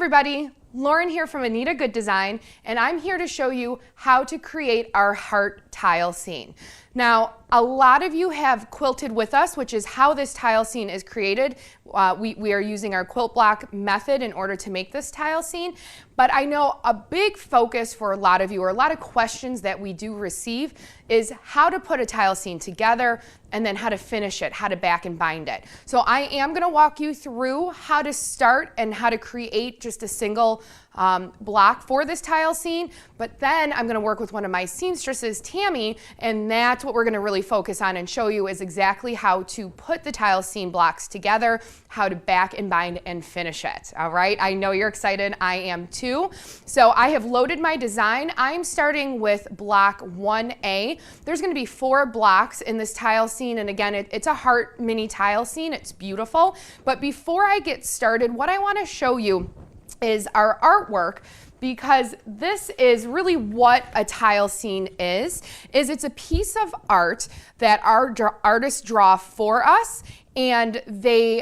everybody, Lauren here from Anita Goodesign, and I'm here to show you how to create our heart tile scene. Now, a lot of you have quilted with us, which is how this tile scene is created. We are using our quilt block method in order to make this tile scene, but I know a big focus for a lot of you, or a lot of questions that we do receive, is how to put a tile scene together and then how to finish it, how to back and bind it. So I am going to walk you through how to start and how to create just a single block for this tile scene, but then I'm going to work with one of my seamstresses, Tammy, and that's what we're going to really focus on and show you is exactly how to put the tile scene blocks together, how to back and bind and finish it. All right, I know you're excited, I am too. So I have loaded my design. I'm starting with block 1A. There's going to be 4 blocks in this tile scene, and again, it's a heart mini tile scene. It's beautiful, but before I get started, what I want to show you is our artwork, because this is really what a tile scene is it's a piece of art that our artists draw for us, and they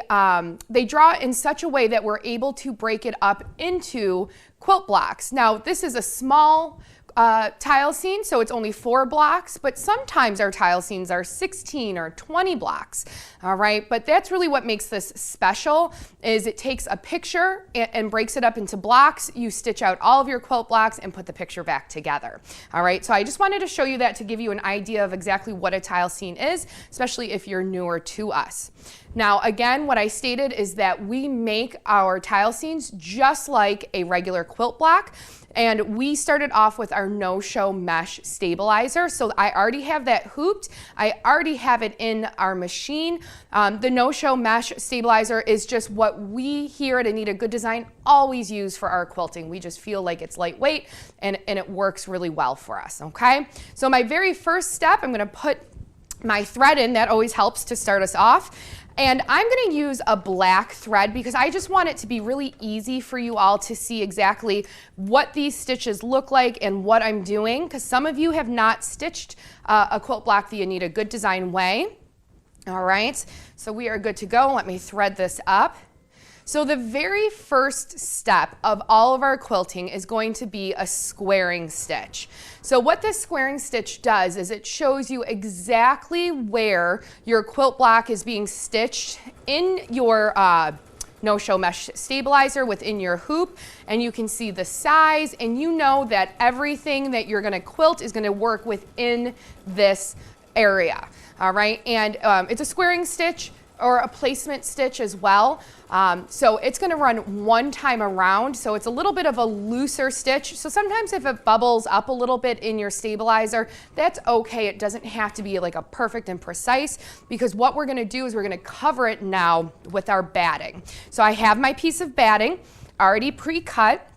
draw in such a way that we're able to break it up into quilt blocks. Now, this is a small tile scene, so it's only 4 blocks, but sometimes our tile scenes are 16 or 20 blocks, all right? But that's really what makes this special, is it takes a picture and breaks it up into blocks. You stitch out all of your quilt blocks and put the picture back together, all right? So I just wanted to show you that to give you an idea of exactly what a tile scene is, especially if you're newer to us. Now, again, what I stated is that we make our tile scenes just like a regular quilt block. And we started off with our no-show mesh stabilizer. So I already have that hooped. I already have it in our machine. The no-show mesh stabilizer is just what we here at Anita Goodesign always use for our quilting. We just feel like it's lightweight and it works really well for us, okay? So my very first step, I'm gonna put my thread in. That always helps to start us off. And I'm going to use a black thread because I just want it to be really easy for you all to see exactly what these stitches look like and what I'm doing, because some of you have not stitched a quilt block the Anita Goodesign way. All right, so we are good to go. Let me thread this up. So the very first step of all of our quilting is going to be a squaring stitch. So what this squaring stitch does is it shows you exactly where your quilt block is being stitched in your no-show mesh stabilizer within your hoop, and you can see the size, and you know that everything that you're going to quilt is going to work within this area. All right, and it's a squaring stitch or a placement stitch as well. So it's going to run one time around, so it's a little bit of a looser stitch. So sometimes if it bubbles up a little bit in your stabilizer, that's okay. It doesn't have to be like a perfect and precise, because what we're going to do is we're going to cover it now with our batting. So I have my piece of batting already pre-cut,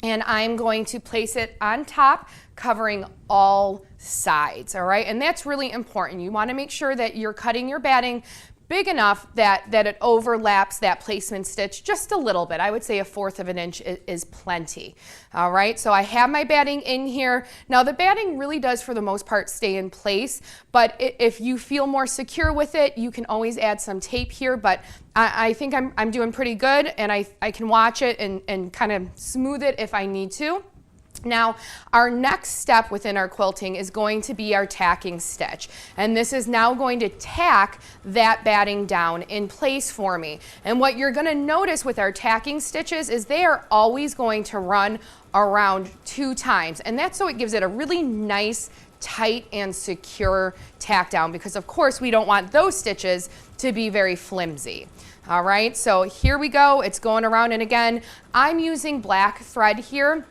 and I'm going to place it on top, covering all sides, all right? And that's really important. You want to make sure that you're cutting your batting big enough that it overlaps that placement stitch just a little bit. I would say 1/4 of an inch is plenty. All right, so I have my batting in here. Now the batting really does for the most part stay in place, but if you feel more secure with it, you can always add some tape here, but I think I'm doing pretty good, and I can watch it and kind of smooth it if I need to. Now, our next step within our quilting is going to be our tacking stitch. And this is now going to tack that batting down in place for me. And what you're going to notice with our tacking stitches is they are always going to run around 2 times. And that's so it gives it a really nice, tight, and secure tack down, because of course we don't want those stitches to be very flimsy. All right, so here we go. It's going around, and again, I'm using black thread here.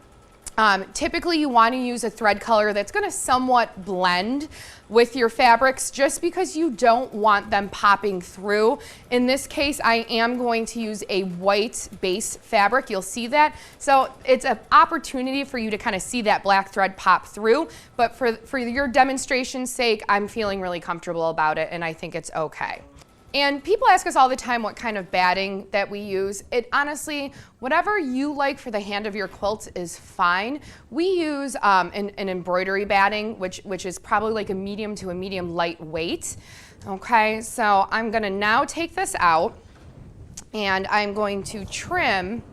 Typically you want to use a thread color that's going to somewhat blend with your fabrics, just because you don't want them popping through. In this case, I am going to use a white base fabric. You'll see that. So it's an opportunity for you to kind of see that black thread pop through, but for your demonstration's sake, I'm feeling really comfortable about it, and I think it's okay. And people ask us all the time what kind of batting that we use. It honestly, whatever you like for the hand of your quilt is fine. We use an embroidery batting, which is probably like a medium to a medium lightweight. Okay, so I'm gonna now take this out and I'm going to trim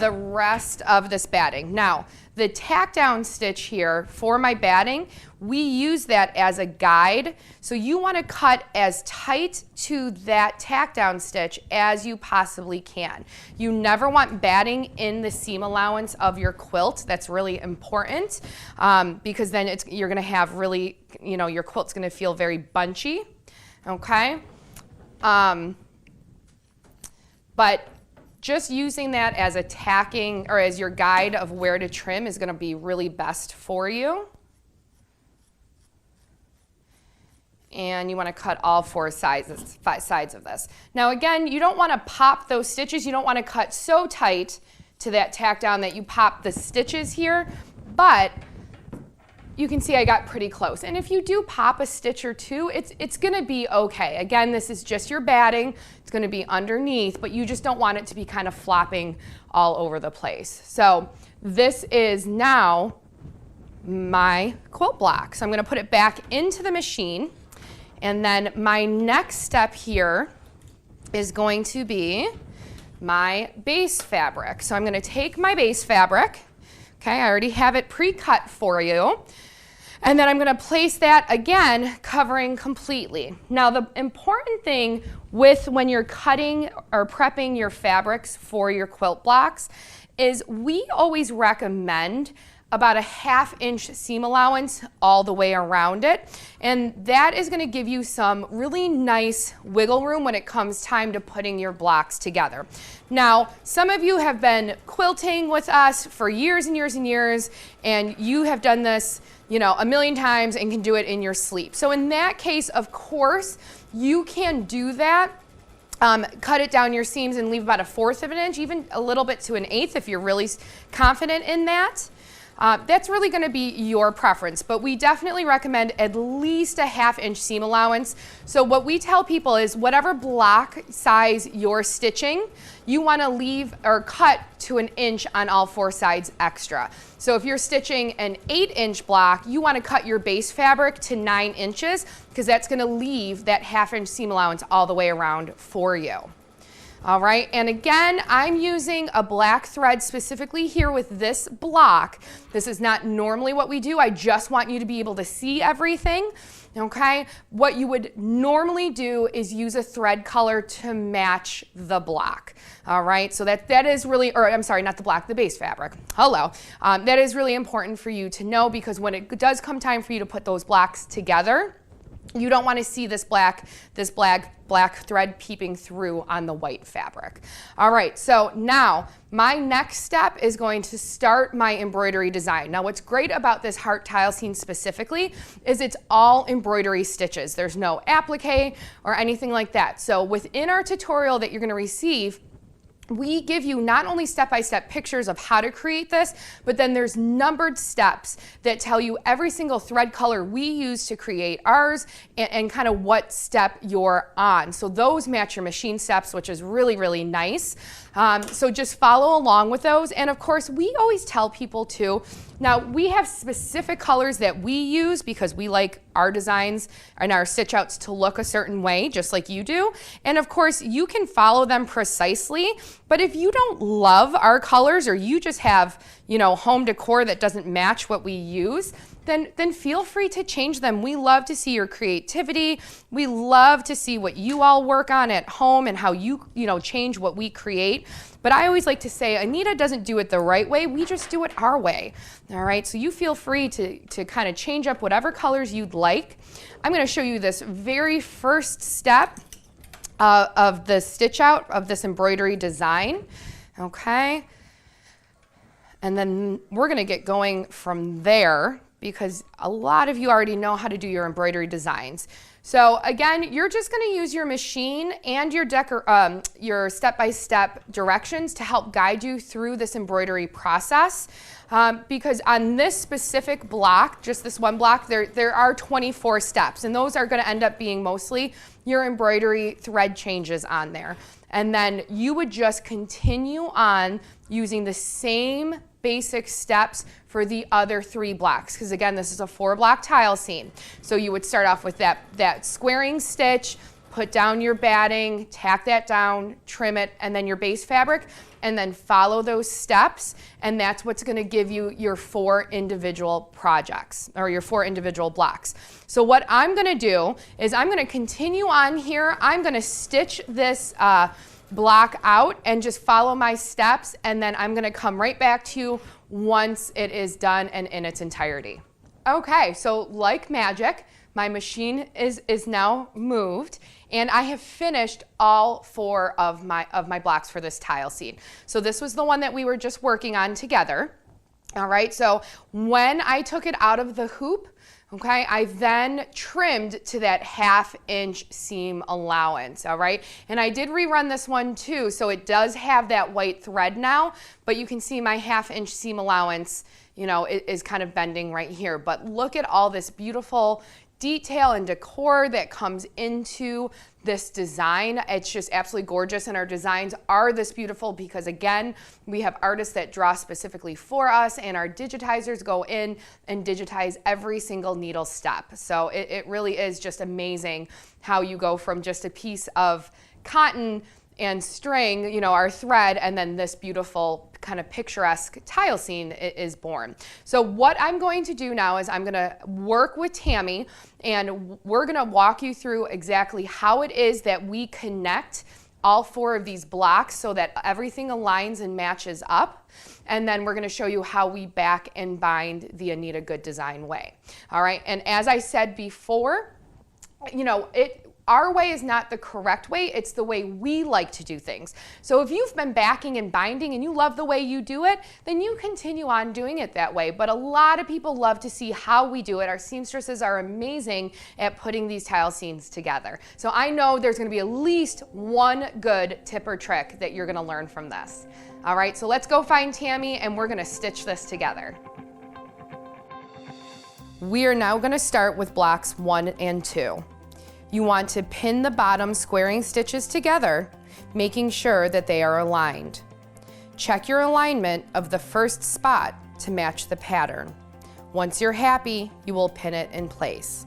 the rest of this batting. Now, the tack down stitch here for my batting, we use that as a guide. So you want to cut as tight to that tack down stitch as you possibly can. You never want batting in the seam allowance of your quilt. That's really important because then you're going to have really, your quilt's going to feel very bunchy. Okay. But just using that as a tacking or as your guide of where to trim is going to be really best for you. And you want to cut all four sides of this. Now again, you don't want to pop those stitches. You don't want to cut so tight to that tack down that you pop the stitches here, but you can see I got pretty close. And if you do pop a stitch or two, it's going to be okay. Again, this is just your batting. It's going to be underneath, but you just don't want it to be kind of flopping all over the place. So this is now my quilt block. So I'm going to put it back into the machine. And then my next step here is going to be my base fabric. So I'm going to take my base fabric. Okay, I already have it pre-cut for you. And then I'm going to place that again, covering completely. Now the important thing with when you're cutting or prepping your fabrics for your quilt blocks is we always recommend about a 1/2 inch seam allowance all the way around it. And that is going to give you some really nice wiggle room when it comes time to putting your blocks together. Now, some of you have been quilting with us for years and years and years, and you have done this, a million times and can do it in your sleep. So in that case, of course, you can do that. Cut it down your seams and leave about a 1/4 of an inch, even a little bit to an 1/8 if you're really confident in that. That's really going to be your preference, but we definitely recommend at least a 1/2 inch seam allowance. So what we tell people is whatever block size you're stitching, you want to leave or cut to an inch on all 4 sides extra. So if you're stitching an 8 inch block, you want to cut your base fabric to 9 inches because that's going to leave that 1/2 inch seam allowance all the way around for you. All right, and again, I'm using a black thread specifically here with this block. This is not normally what we do. I just want you to be able to see everything, okay? What you would normally do is use a thread color to match the block. All right, so that is really, or I'm sorry, not the block, the base fabric. Hello. That is really important for you to know because when it does come time for you to put those blocks together, you don't want to see this black thread peeping through on the white fabric. All right, so now my next step is going to start my embroidery design. Now what's great about this heart tile scene specifically is it's all embroidery stitches. There's no applique or anything like that. So within our tutorial that you're going to receive, we give you not only step-by-step pictures of how to create this, but then there's numbered steps that tell you every single thread color we use to create ours and kind of what step you're on. So those match your machine steps, which is really, really nice. So just follow along with those. And of course, we always tell people too, now we have specific colors that we use because we like our designs and our stitch outs to look a certain way, just like you do. And of course, you can follow them precisely. But if you don't love our colors or you just have, home decor that doesn't match what we use, then feel free to change them. We love to see your creativity. We love to see what you all work on at home and how you change what we create. But I always like to say, Anita doesn't do it the right way. We just do it our way. All right, so you feel free to kind of change up whatever colors you'd like. I'm going to show you this very first step of the stitch out of this embroidery design. Okay. And then we're going to get going from there because a lot of you already know how to do your embroidery designs. So again, you're just going to use your machine and your step-by-step directions to help guide you through this embroidery process. Because on this specific block, just this one block, there are 24 steps, and those are going to end up being mostly your embroidery thread changes on there. And then you would just continue on using the same basic steps for the other 3 blocks, because again, this is a 4-block tile scene. So you would start off with that squaring stitch, put down your batting, tack that down, trim it, and then your base fabric, and then follow those steps, and that's what's gonna give you your 4 individual projects, or your 4 individual blocks. So what I'm gonna do is I'm gonna continue on here. I'm gonna stitch this block out and just follow my steps, and then I'm gonna come right back to you once it is done and in its entirety. Okay, so like magic, my machine is now moved, and I have finished all 4 of my blocks for this tile scene. So this was the one that we were just working on together. All right, so when I took it out of the hoop, okay, I then trimmed to that 1/2 inch seam allowance, all right? And I did rerun this one too, so it does have that white thread now, but you can see my 1/2 inch seam allowance, you know, is kind of bending right here. But look at all this beautiful detail and decor that comes into this design. It's just absolutely gorgeous, and our designs are this beautiful because, again, we have artists that draw specifically for us, and our digitizers go in and digitize every single needle step. So it really is just amazing how you go from just a piece of cotton and string, you know, our thread, and then this beautiful kind of picturesque tile scene is born. So what I'm going to do now is I'm gonna work with Tammy, and we're gonna walk you through exactly how it is that we connect all 4 of these blocks so that everything aligns and matches up. And then we're gonna show you how we back and bind the Anita Goodesign way. All right, and as I said before, you know, our way is not the correct way, it's the way we like to do things. So if you've been backing and binding and you love the way you do it, then you continue on doing it that way. But a lot of people love to see how we do it. Our seamstresses are amazing at putting these tile scenes together. So I know there's gonna be at least one good tip or trick that you're gonna learn from this. All right, so let's go find Tammy and we're gonna stitch this together. We are now gonna start with blocks 1 and 2. You want to pin the bottom squaring stitches together, making sure that they are aligned. Check your alignment of the first spot to match the pattern. Once you're happy, you will pin it in place.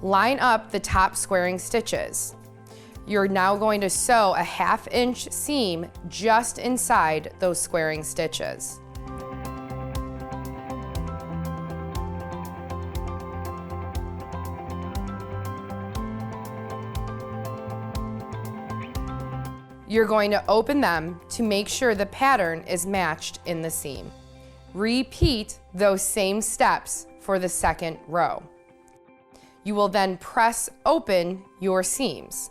Line up the top squaring stitches. You're now going to sew a 1/2 inch seam just inside those squaring stitches. You're going to open them to make sure the pattern is matched in the seam. Repeat those same steps for the second row. You will then press open your seams.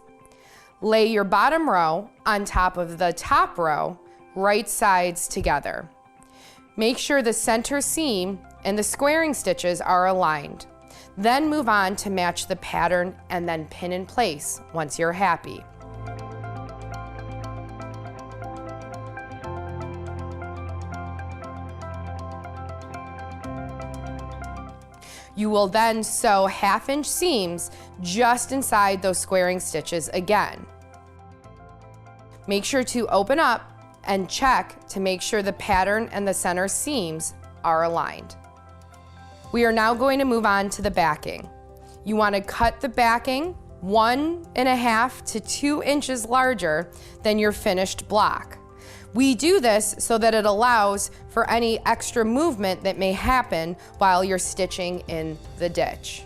Lay your bottom row on top of the top row, right sides together. Make sure the center seam and the squaring stitches are aligned. Then move on to match the pattern and then pin in place once you're happy. You will then sew 1/2 inch seams just inside those squaring stitches again. Make sure to open up and check to make sure the pattern and the center seams are aligned. We are now going to move on to the backing. You want to cut the backing 1.5 to 2 inches larger than your finished block. We do this so that it allows for any extra movement that may happen while you're stitching in the ditch.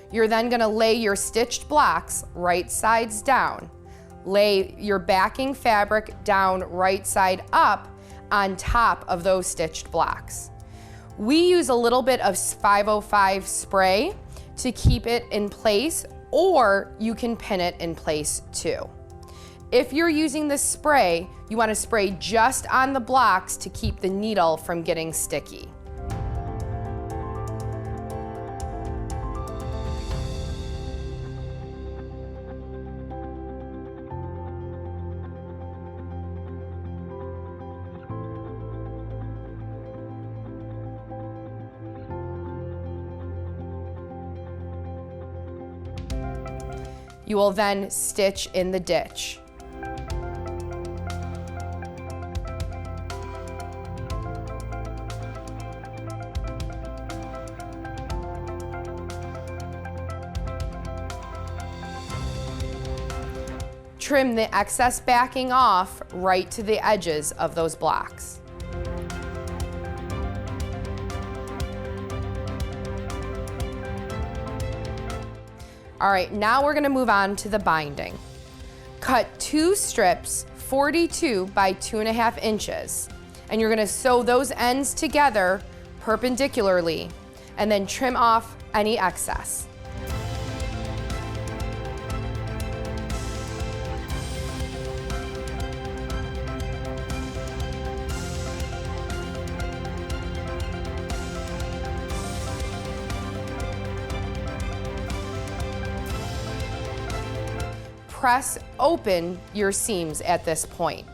You're then going to lay your stitched blocks right sides down. Lay your backing fabric down right side up on top of those stitched blocks. We use a little bit of 505 spray to keep it in place, or you can pin it in place too. If you're using the spray, you want to spray just on the blocks to keep the needle from getting sticky. You will then stitch in the ditch. trim the excess backing off right to the edges of those blocks. All right, now we're gonna move on to the binding. Cut 2 strips 42 by 2.5 inches, and you're gonna sew those ends together perpendicularly and then trim off any excess. Press open your seams at this point.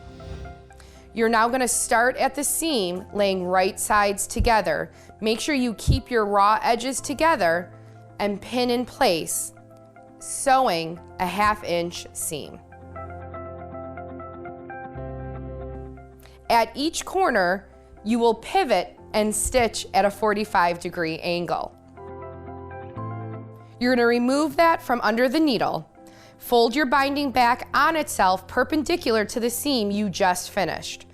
You're now going to start at the seam, laying right sides together. Make sure you keep your raw edges together and pin in place, sewing a 1/2 inch seam. At each corner, you will pivot and stitch at a 45-degree angle. You're going to remove that from under the needle. Fold your binding back on itself perpendicular to the seam you just finished.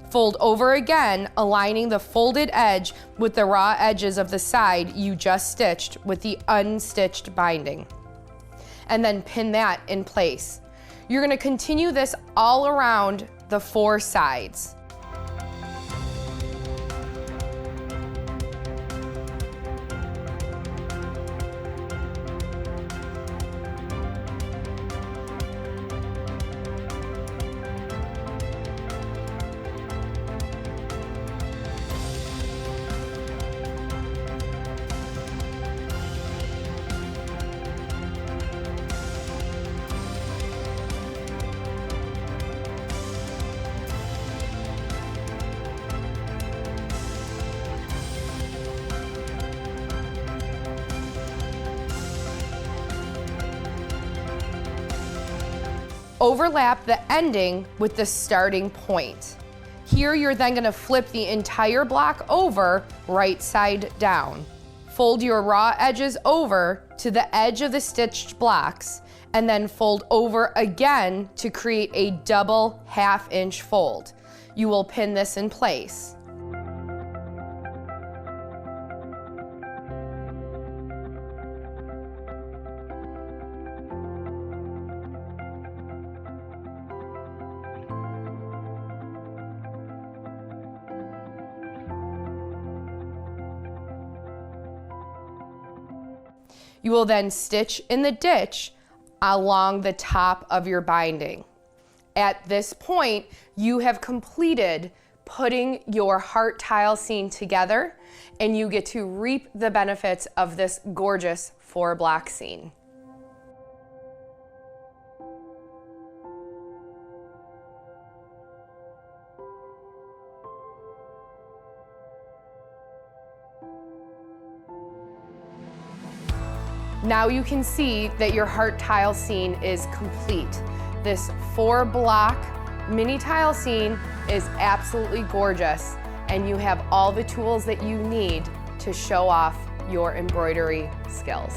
Fold over again, aligning the folded edge with the raw edges of the side you just stitched with the unstitched binding. And then pin that in place. You're going to continue this all around the 4 sides. Overlap the ending with the starting point. Here you're then going to flip the entire block over right side down. Fold your raw edges over to the edge of the stitched blocks and then fold over again to create a double 1/2 inch fold. You will pin this in place. You will then stitch in the ditch along the top of your binding. At this point, you have completed putting your heart tile seam together, and you get to reap the benefits of this gorgeous 4-block seam. Now you can see that your heart tile scene is complete. This 4-block mini tile scene is absolutely gorgeous, and you have all the tools that you need to show off your embroidery skills.